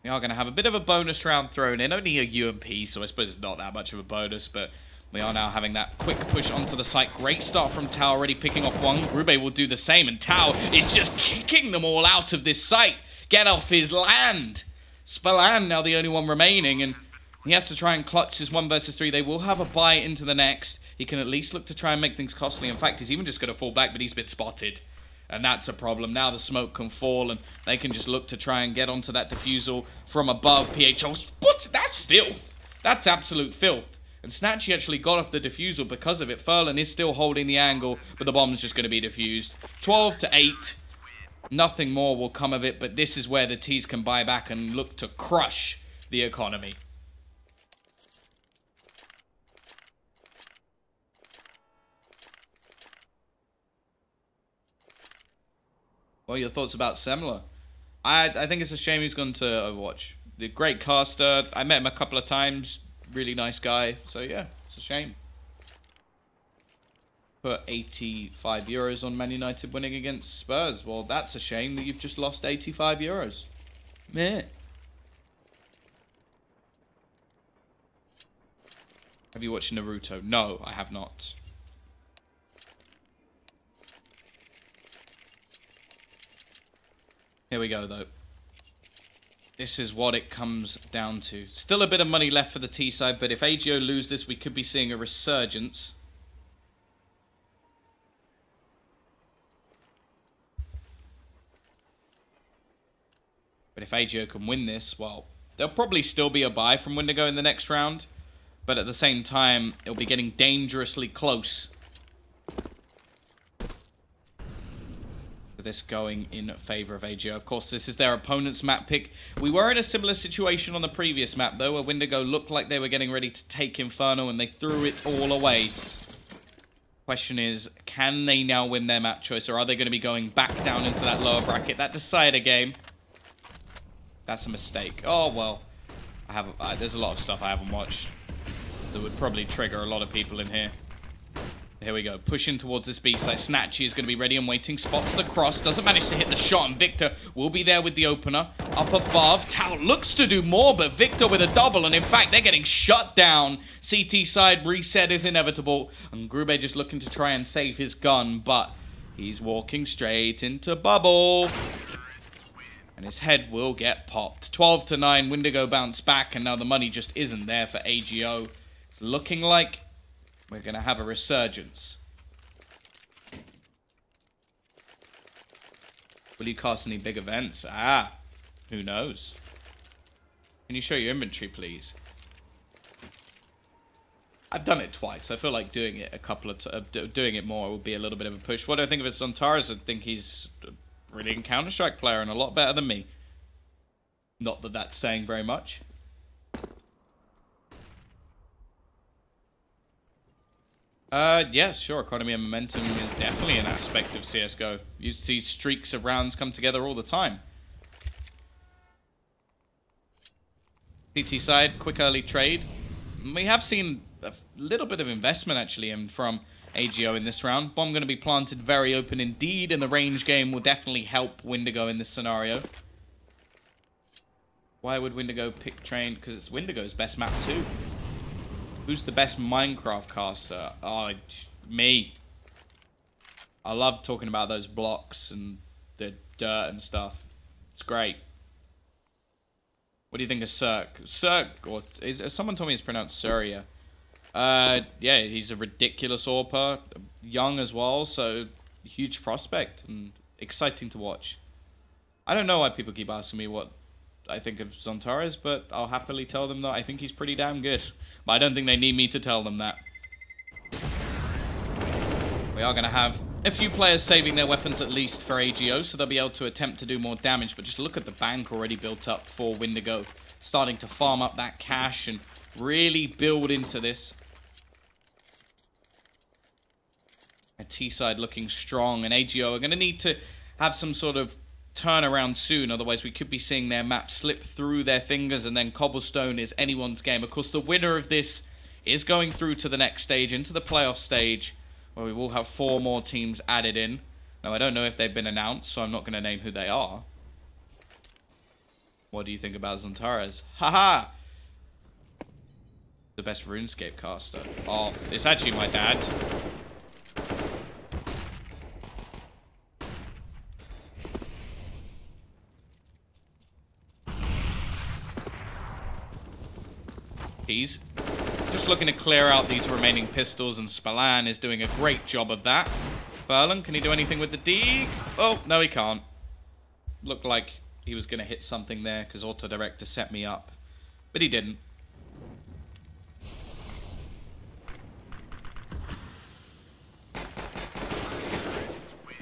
We are going to have a bit of a bonus round thrown in. Only a UMP, so I suppose it's not that much of a bonus. But We are now having that quick push onto the site. Great start from Tao, already picking off one. Grube will do the same, and Tao is just kicking them all out of this site. Get off his land. Spallan now the only one remaining, and he has to try and clutch this 1 versus 3. They will have a bye into the next. He can at least look to try and make things costly. In fact, he's even just going to fall back, but he's been spotted. And that's a problem. Now the smoke can fall, and they can just look to try and get onto that defusal from above. PHO, what? That's filth. That's absolute filth. And Snatchy actually got off the defusal because of it. Furlan is still holding the angle, but the bomb's just going to be defused. 12-8. Nothing more will come of it, but this is where the T's can buy back and look to crush the economy. What are your thoughts about Semler? I think it's a shame he's gone to Overwatch. The great caster. I met him a couple of times. Really nice guy. So yeah, it's a shame. Put 85 euros on Man United winning against Spurs. Well, that's a shame that you've just lost 85 euros. Meh. Have you watched Naruto? No, I have not. Here we go, though. This is what it comes down to. Still a bit of money left for the T side, but if AGO lose this, we could be seeing a resurgence. But if AGO can win this, well, there'll probably still be a bye from Windigo in the next round. But at the same time, it'll be getting dangerously close. This going in favor of AGO. Of course, this is their opponent's map pick. We were in a similar situation on the previous map, though, where Windigo looked like they were getting ready to take Inferno, and they threw it all away. Question is, can they now win their map choice, or are they going to be going back down into that lower bracket? That decider game. That's a mistake. Oh, well. There's a lot of stuff I haven't watched that would probably trigger a lot of people in here. Here we go. Pushing towards this B site. Snatchy is going to be ready and waiting. Spots the cross. Doesn't manage to hit the shot. And Victor will be there with the opener. Up above. Tao looks to do more, but Victor with a double. And in fact, they're getting shut down. CT side reset is inevitable. And Grube just looking to try and save his gun. But he's walking straight into bubble. And his head will get popped. 12-9. Windigo bounce back. And now the money just isn't there for AGO. It's looking like we're going to have a resurgence. Will you cast any big events? Ah, who knows? Can you show your inventory, please? I've done it twice. I feel like doing it doing it more would be a little bit of a push. What do I think of it? Zontaras? I think he's a brilliant Counter-Strike player and a lot better than me. Not that that's saying very much. Yeah, sure. Economy and momentum is definitely an aspect of CSGO. You see streaks of rounds come together all the time. CT side, quick early trade. We have seen a little bit of investment, actually, from AGO in this round. Bomb going to be planted very open indeed, and the range game will definitely help Windigo in this scenario. Why would Windigo pick Train? Because it's Windigo's best map too. Who's the best Minecraft caster? Oh, me. I love talking about those blocks and the dirt and stuff. It's great. What do you think of Cirque? Cirque, or someone told me it's pronounced Surya. Yeah, he's a ridiculous AWPer, young as well, so huge prospect and exciting to watch. I don't know why people keep asking me what I think of Zontaras, but I'll happily tell them that I think he's pretty damn good. But I don't think they need me to tell them that. We are going to have a few players saving their weapons at least for AGO, so they'll be able to attempt to do more damage. But just look at the bank already built up for Windigo. Starting to farm up that cash and really build into this. A T-side looking strong, and AGO are going to need to have some sort of turnaround soon, otherwise we could be seeing their map slip through their fingers, and then Cobblestone is anyone's game. Of course, the winner of this is going through to the next stage, into the playoff stage, where we will have 4 more teams added in. Now, I don't know if they've been announced, so I'm not going to name who they are. What do you think about Zontaras? Haha! The best RuneScape caster. Oh, it's actually my dad. He's just looking to clear out these remaining pistols, and Spallan is doing a great job of that. Furlan, can he do anything with the dig? Oh, no he can't. Looked like he was going to hit something there because Autodirector set me up. But he didn't.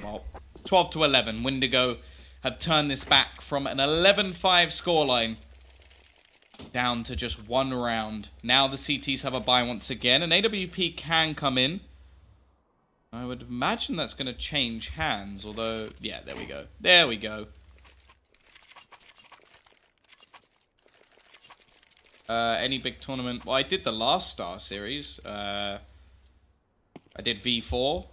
Well, 12 to 11. Windigo have turned this back from an 11-5 scoreline down to just one round. Now the CTs have a bye once again, and AWP can come in. I would imagine that's going to change hands, although, yeah, there we go. There we go. Any big tournament? Well, I did the last StarSeries. I did V4.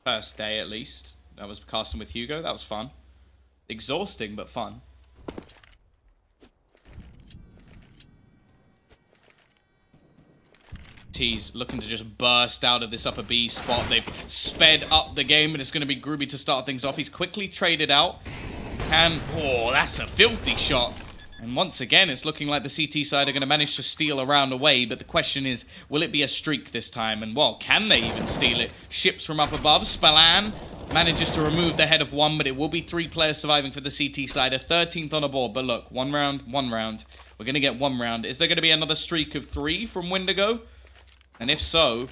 First day, at least. I was casting with Hugo. That was fun. Exhausting, but fun. T's looking to just burst out of this upper B spot. They've sped up the game, and it's going to be Groovy to start things off. He's quickly traded out. And, oh, that's a filthy shot. And once again, it's looking like the CT side are going to manage to steal a round away. But the question is, will it be a streak this time? And, well, can they even steal it? Ships from up above. Spallan manages to remove the head of one, but it will be 3 players surviving for the CT side. A 13th on the board. But look, one round. We're going to get 1 round. Is there going to be another streak of 3 from Windigo? And if so,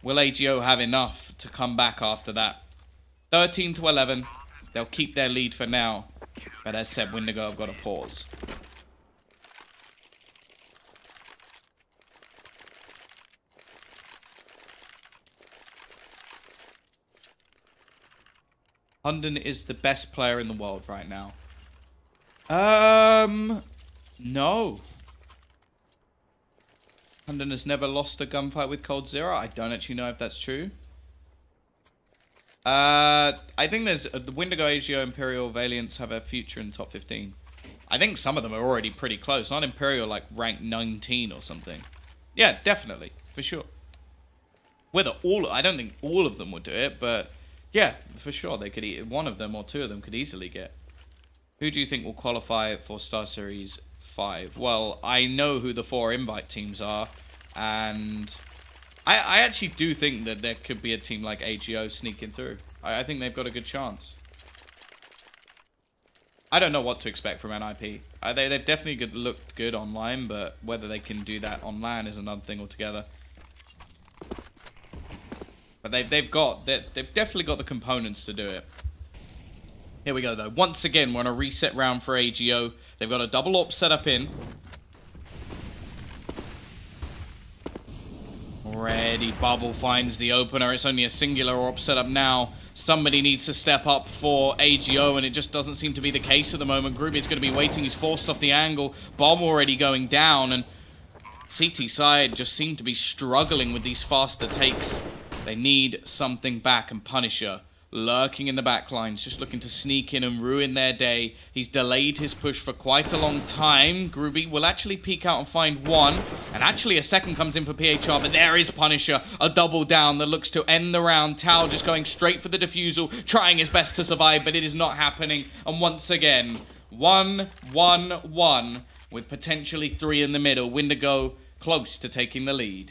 will AGO have enough to come back after that? 13 to 11. They'll keep their lead for now. But as said, Windigo have got to pause. Hunden is the best player in the world right now. No. Hunden has never lost a gunfight with Cold Zero. I don't actually know if that's true. I think there's the Windigo, AGO, Imperial, Valiants have a future in top 15. I think some of them are already pretty close. Aren't Imperial like ranked 19 or something? Yeah, definitely, for sure. Whether all, I don't think all of them would do it, but yeah, for sure they could. One of them or 2 of them could easily get. Who do you think will qualify for StarSeries 5? Well, I know who the 4 invite teams are, and I actually do think that there could be a team like AGO sneaking through. I think they've got a good chance. I don't know what to expect from NIP. They've definitely looked good online, but whether they can do that on LAN is another thing altogether. But they've definitely got the components to do it. Here we go, though. Once again, we're on a reset round for AGO. They've got a double AWP set up in. Already, Bubble finds the opener. It's only a singular AWP set up now. Somebody needs to step up for AGO, and it just doesn't seem to be the case at the moment. Groovy is going to be waiting. He's forced off the angle. Bomb already going down, and CT side just seem to be struggling with these faster takes. They need something back, and Punisher lurking in the back lines, just looking to sneak in and ruin their day. He's delayed his push for quite a long time. Groovy will actually peek out and find one, and actually a second comes in for PHR, but there is Punisher, a double down that looks to end the round. Tao just going straight for the defusal, trying his best to survive, but it is not happening. And once again, 1-1-1 with potentially 3 in the middle. Windigo close to taking the lead.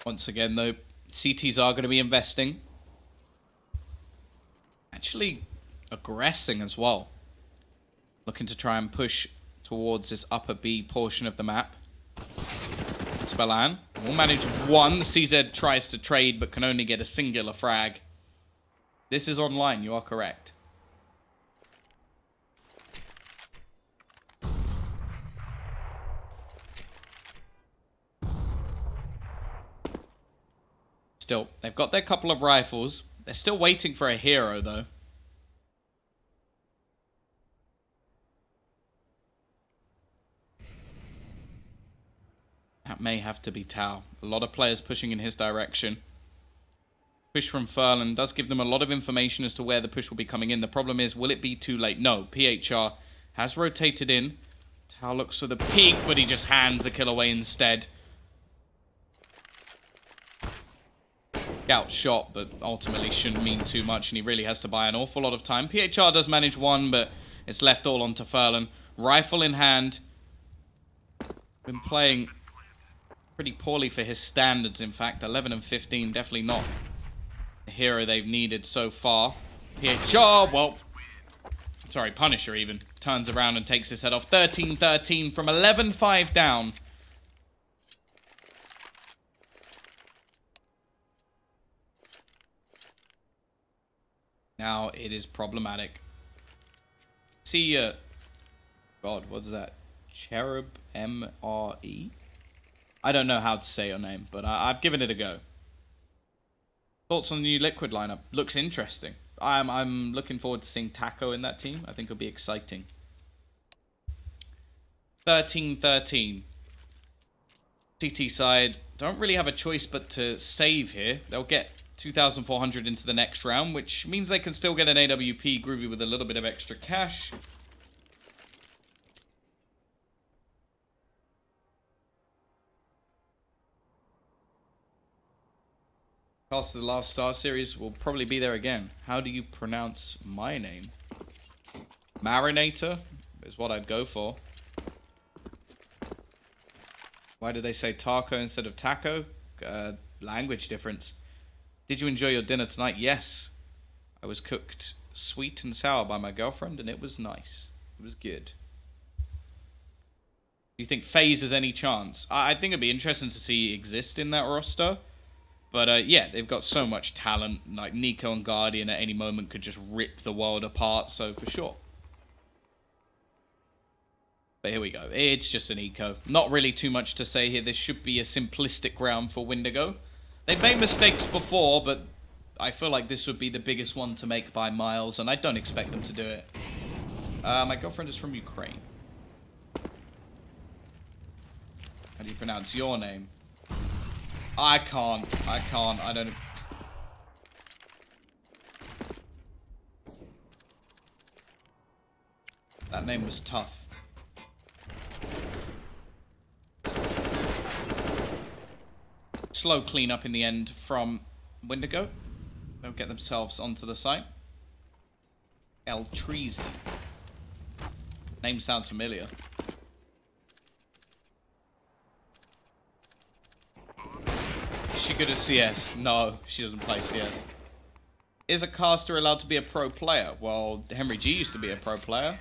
Once again, though, CTs are going to be investing. Actually, aggressing as well. Looking to try and push towards this upper B portion of the map. Spallan will manage one. CZ tries to trade, but can only get a singular frag. This is online, you are correct. Still, they've got their couple of rifles. They're still waiting for a hero, though. That may have to be Tau. A lot of players pushing in his direction. Push from Furlan does give them a lot of information as to where the push will be coming in. The problem is, will it be too late? No, PHR has rotated in. Tau looks for the peak, but he just hands a kill away instead. Scout shot, but ultimately shouldn't mean too much, and he really has to buy an awful lot of time. PHR does manage one, but it's left all onto Furlan. Rifle in hand. Been playing pretty poorly for his standards, in fact. 11 and 15, definitely not the hero they've needed so far. PHR, well, sorry, Punisher even, turns around and takes his head off. 13-13 from 11-5 down. Now it is problematic. See, God, what is that? Cherub M-R-E? I don't know how to say your name, but I've given it a go. Thoughts on the new Liquid lineup? Looks interesting. I'm looking forward to seeing Taco in that team. I think it'll be exciting. 13-13. CT side don't really have a choice but to save here. They'll get 2,400 into the next round, which means they can still get an AWP Groovy with a little bit of extra cash. Past the last StarSeries will probably be there again. How do you pronounce my name? Marinator is what I'd go for. Why did they say taco instead of taco? Language difference. Did you enjoy your dinner tonight? Yes. I was cooked sweet and sour by my girlfriend, and it was nice. It was good. Do you think FaZe has any chance? I think it'd be interesting to see exist in that roster. But yeah, they've got so much talent. Like Nico and Guardian at any moment could just rip the world apart, so for sure. But here we go. It's just an eco. Not really too much to say here. This should be a simplistic round for Windigo. They've made mistakes before, but I feel like this would be the biggest one to make by miles, and I don't expect them to do it. My girlfriend is from Ukraine. How do you pronounce your name? I can't. I don't... That name was tough. Slow cleanup in the end from Windigo. They'll get themselves onto the site. El Treasy. Name sounds familiar. Is she good at CS? No, she doesn't play CS. Is a caster allowed to be a pro player? Well, Henry G used to be a pro player.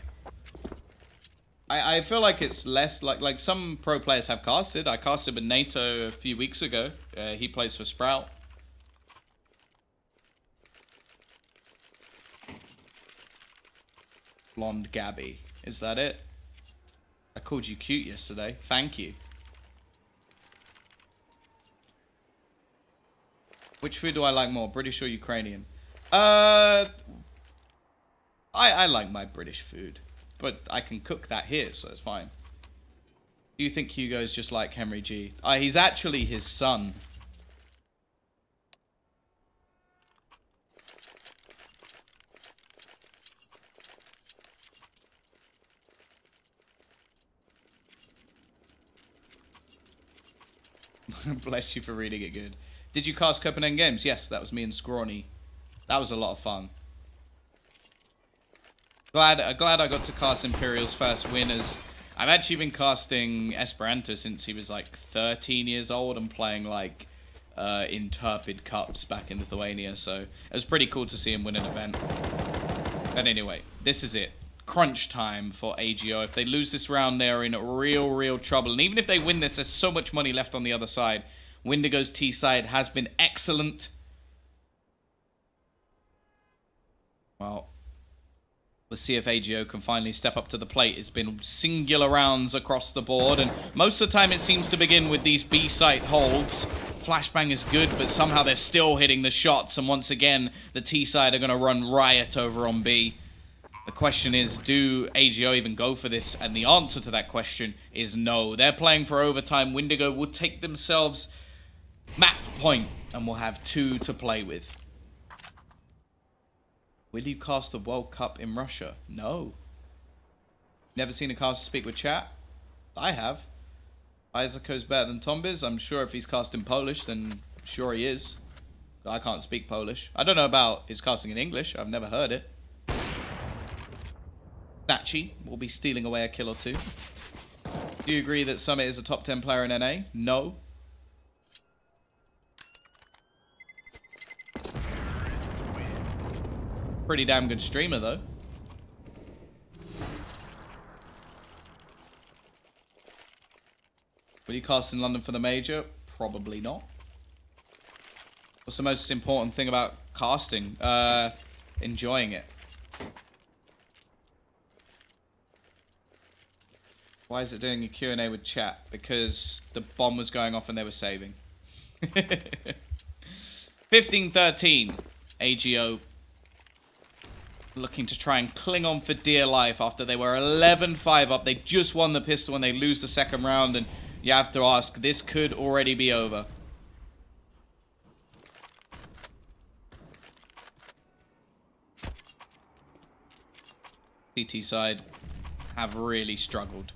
I feel like it's less like some pro players have casted. I casted with NATO a few weeks ago. He plays for Sprout. Blonde Gabby. Is that it? I called you cute yesterday. Thank you. Which food do I like more, British or Ukrainian? I like my British food. But I can cook that here, so it's fine. Do you think Hugo's just like Henry G? He's actually his son. Bless you for reading it good. Did you cast Copenhagen Games? Yes, that was me and Scrawny. That was a lot of fun. Glad I got to cast Imperial's first win, as I've actually been casting Esperanto since he was like 13 years old and playing like in Turpid Cups back in Lithuania, so it was pretty cool to see him win an event. But anyway, this is it. Crunch time for AGO. If they lose this round, they're in real trouble. And even if they win this, there's so much money left on the other side. Windigo's T side has been excellent. Well, we'll see if AGO can finally step up to the plate. It's been singular rounds across the board, and most of the time it seems to begin with these B-site holds. Flashbang is good, but somehow they're still hitting the shots, and once again, the T side are going to run riot over on B. The question is, do AGO even go for this? And the answer to that question is no. They're playing for overtime. Windigo will take themselves map point, and we'll have 2 to play with. Will you cast the World Cup in Russia? No. Never seen a caster speak with chat? I have. Isako's better than Tombiz. I'm sure if he's cast in Polish, then sure he is. I can't speak Polish. I don't know about his casting in English. I've never heard it. Nachi will be stealing away a kill or 2. Do you agree that Summit is a top 10 player in NA? No. Pretty damn good streamer, though. Will you cast in London for the major? Probably not. What's the most important thing about casting? Enjoying it. Why is it doing a Q&A with chat? Because the bomb was going off and they were saving. 15-13. AGO looking to try and cling on for dear life after they were 11-5 up. They just won the pistol and they lose the second round, and you have to ask, this could already be over. CT side have really struggled.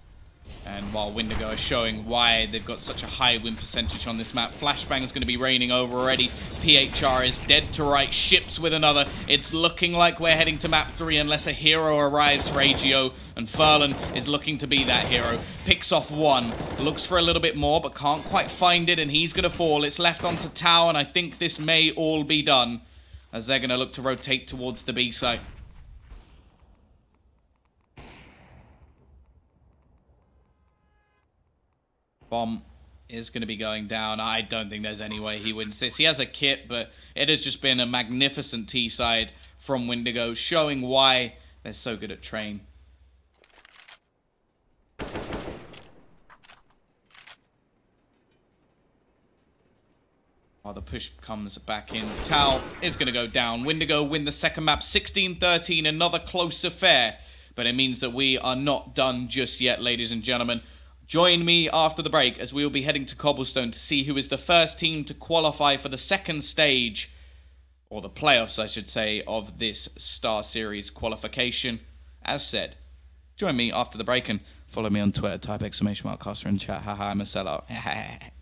And while Windigo is showing why they've got such a high win percentage on this map, Flashbang is going to be raining over already. PHR is dead to right, ships with another. It's looking like we're heading to map 3 unless a hero arrives for AGO, and Furlan is looking to be that hero. Picks off 1, looks for a little bit more, but can't quite find it, and he's going to fall. It's left onto Tau, and I think this may all be done, as they're going to look to rotate towards the B site. Bomb is going to be going down. I don't think there's any way he wins this. He has a kit, but it has just been a magnificent T-side from Windigo, showing why they're so good at train. While the push comes back in, Tau is going to go down. Windigo win the second map, 16-13, another close affair. But it means that we are not done just yet, ladies and gentlemen. Join me after the break as we will be heading to Cobblestone to see who is the first team to qualify for the second stage, or the playoffs, I should say, of this StarSeries qualification. As said, join me after the break and follow me on Twitter. Type !caster in chat. Haha, I'm a sellout.